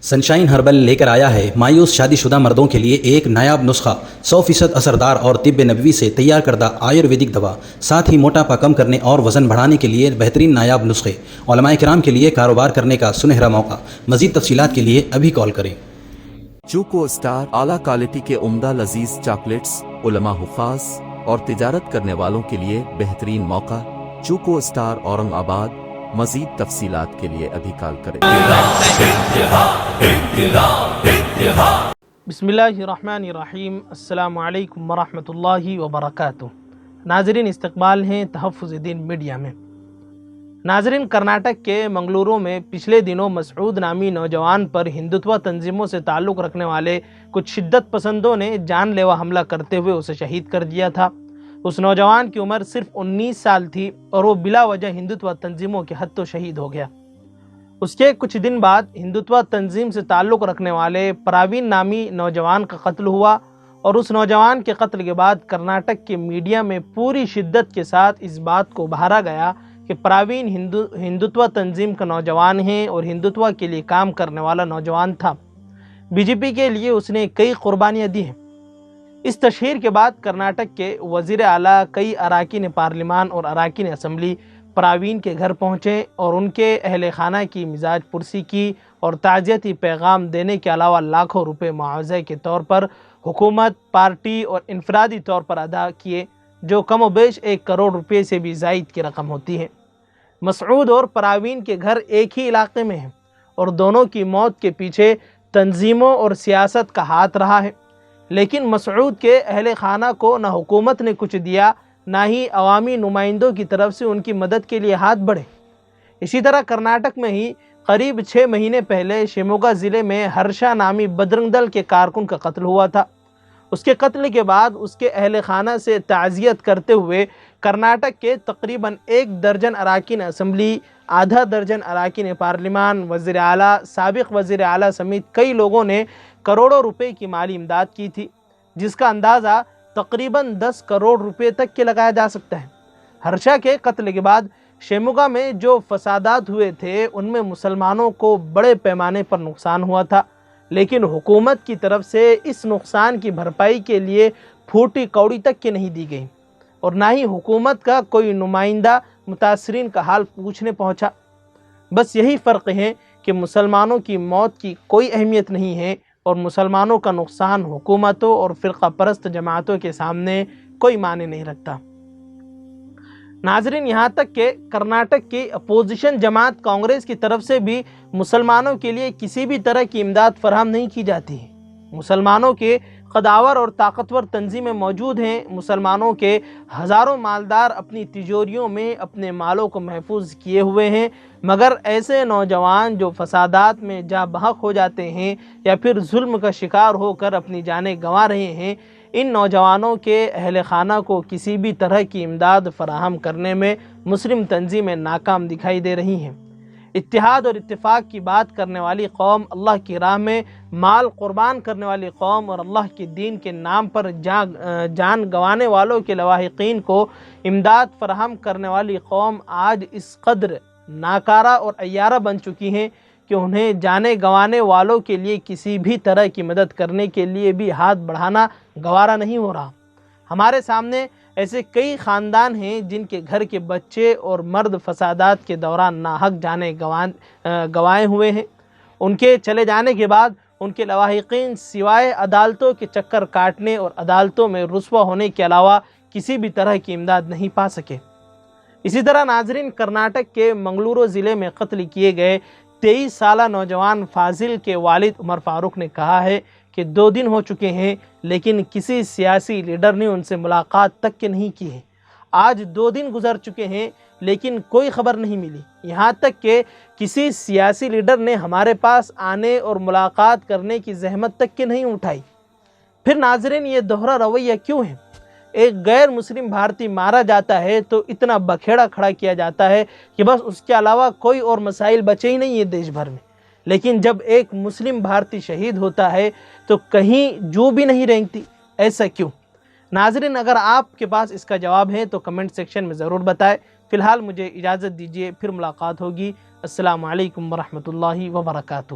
Sunshine herbal لے کر آیا ہے مایوس شادی شدہ مردوں کے لیے ایک نایاب نسخہ 100% اثردار اور طب نبوی سے تیار کردہ آیورویدک دوا، ساتھ ہی موٹاپا کم کرنے اور وزن بڑھانے کے لیے بہترین نایاب نسخے، علماء کرام کے لیے کاروبار کرنے کا سنہرا موقع۔ مزید تفصیلات کے لیے ابھی کال کریں۔ چوکو اسٹار اعلیٰ کوالٹی کے عمدہ لذیذ چاکلیٹس، علماء، حفاظ اور تجارت کرنے والوں کے لیے بہترین موقع۔ چوکو اسٹار اورنگ آباد۔ مزید تفصیلات کے لیے ابھی کال کریں۔ بسم اللہ الرحمن الرحیم۔ السلام علیکم ورحمۃ اللہ وبرکاتہ۔ ناظرین، استقبال ہیں تحفظ دین میڈیا میں۔ ناظرین، کرناٹک کے منگلورو میں پچھلے دنوں مسعود نامی نوجوان پر ہندوتوا تنظیموں سے تعلق رکھنے والے کچھ شدت پسندوں نے جان لیوا حملہ کرتے ہوئے اسے شہید کر دیا تھا۔ اس نوجوان کی عمر صرف 19 سال تھی اور وہ بلا وجہ ہندوتوا تنظیموں کے ہاتھوں شہید ہو گیا۔ اس کے کچھ دن بعد ہندوتوا تنظیم سے تعلق رکھنے والے پراوین نامی نوجوان کا قتل ہوا، اور اس نوجوان کے قتل کے بعد کرناٹک کے میڈیا میں پوری شدت کے ساتھ اس بات کو ابھارا گیا کہ پراوین ہندوتوا تنظیم کا نوجوان ہے اور ہندوتوا کے لیے کام کرنے والا نوجوان تھا۔ بی جے پی کے لیے اس نے کئی قربانیاں دی ہیں۔ اس تشہیر کے بعد کرناٹک کے وزیر اعلیٰ، کئی اراکین پارلیمان اور اراکین اسمبلی پراوین کے گھر پہنچے اور ان کے اہل خانہ کی مزاج پرسی کی اور تعزیتی پیغام دینے کے علاوہ لاکھوں روپے معاوضے کے طور پر حکومت، پارٹی اور انفرادی طور پر ادا کیے، جو کم و بیش 1 کروڑ روپے سے بھی زائد کی رقم ہوتی ہے۔ مسعود اور پراوین کے گھر ایک ہی علاقے میں ہیں اور دونوں کی موت کے پیچھے تنظیموں اور سیاست کا ہاتھ رہا ہے، لیکن مسعود کے اہل خانہ کو نہ حکومت نے کچھ دیا، نہ ہی عوامی نمائندوں کی طرف سے ان کی مدد کے لیے ہاتھ بڑھے۔ اسی طرح کرناٹک میں ہی قریب 6 مہینے پہلے شیموگا ضلع میں ہرشا نامی بدرنگ دل کے کارکن کا قتل ہوا تھا۔ اس کے قتل کے بعد اس کے اہل خانہ سے تعزیت کرتے ہوئے کرناٹک کے تقریباً 1 درجن اراکین اسمبلی، آدھا درجن اراکین پارلیمان، وزیر اعلیٰ، سابق وزیر اعلیٰ سمیت کئی لوگوں نے کروڑوں روپے کی مالی امداد کی تھی، جس کا اندازہ تقریباً 10 کروڑ روپے تک کے لگایا جا سکتا ہے۔ ہرشا کے قتل کے بعد شیموگا میں جو فسادات ہوئے تھے ان میں مسلمانوں کو بڑے پیمانے پر نقصان ہوا تھا، لیکن حکومت کی طرف سے اس نقصان کی بھرپائی کے لیے پھوٹی کوڑی تک کی نہیں دی گئی، اور نہ ہی حکومت کا کوئی نمائندہ متاثرین کا حال پوچھنے پہنچا۔ بس یہی فرق ہے کہ مسلمانوں کی موت کی کوئی اہمیت نہیں ہے اور مسلمانوں کا نقصان حکومتوں اور فرقہ پرست جماعتوں کے سامنے کوئی معنی نہیں رکھتا۔ ناظرین، یہاں تک کہ کرناٹک کی اپوزیشن جماعت کانگریس کی طرف سے بھی مسلمانوں کے لیے کسی بھی طرح کی امداد فراہم نہیں کی جاتی ہے۔ مسلمانوں کے قداور اور طاقتور تنظیمیں موجود ہیں۔ مسلمانوں کے ہزاروں مالدار اپنی تجوریوں میں اپنے مالوں کو محفوظ کیے ہوئے ہیں، مگر ایسے نوجوان جو فسادات میں جاں بحق ہو جاتے ہیں یا پھر ظلم کا شکار ہو کر اپنی جانیں گنوا رہے ہیں، ان نوجوانوں کے اہل خانہ کو کسی بھی طرح کی امداد فراہم کرنے میں مسلم تنظیمیں ناکام دکھائی دے رہی ہیں۔ اتحاد اور اتفاق کی بات کرنے والی قوم، اللہ کی راہ میں مال قربان کرنے والی قوم اور اللہ کے دین کے نام پر جان گنوانے والوں کے لواحقین کو امداد فراہم کرنے والی قوم آج اس قدر ناکارہ اور عیارہ بن چکی ہیں کہ انہیں جانیں گنوانے والوں کے لیے کسی بھی طرح کی مدد کرنے کے لیے بھی ہاتھ بڑھانا گوارا نہیں ہو رہا۔ ہمارے سامنے ایسے کئی خاندان ہیں جن کے گھر کے بچے اور مرد فسادات کے دوران ناحق جانیں گنوائے ہوئے ہیں۔ ان کے چلے جانے کے بعد ان کے لواحقین سوائے عدالتوں کے چکر کاٹنے اور عدالتوں میں رسوا ہونے کے علاوہ کسی بھی طرح کی امداد نہیں پا سکے۔ اسی طرح ناظرین، کرناٹک کے منگلورو ضلع میں قتل کیے گئے 23 سالہ نوجوان فاضل کے والد عمر فاروق نے کہا ہے کہ 2 دن ہو چکے ہیں لیکن کسی سیاسی لیڈر نے ان سے ملاقات تک کے نہیں کی ہے۔ آج 2 دن گزر چکے ہیں لیکن کوئی خبر نہیں ملی، یہاں تک کہ کسی سیاسی لیڈر نے ہمارے پاس آنے اور ملاقات کرنے کی زحمت تک کے نہیں اٹھائی۔ پھر ناظرین، یہ دوہرا رویہ کیوں ہے؟ ایک غیر مسلم بھارتی مارا جاتا ہے تو اتنا بکھیڑا کھڑا کیا جاتا ہے کہ بس اس کے علاوہ کوئی اور مسائل بچے ہی نہیں ہیں دیش بھر میں، لیکن جب ایک مسلم بھارتی شہید ہوتا ہے تو کہیں جو بھی نہیں رینگتی۔ ایسا کیوں؟ ناظرین، اگر آپ کے پاس اس کا جواب ہے تو کمنٹ سیکشن میں ضرور بتائیں۔ فی الحال مجھے اجازت دیجیے، پھر ملاقات ہوگی۔ السلام علیکم ورحمۃ اللہ وبرکاتہ۔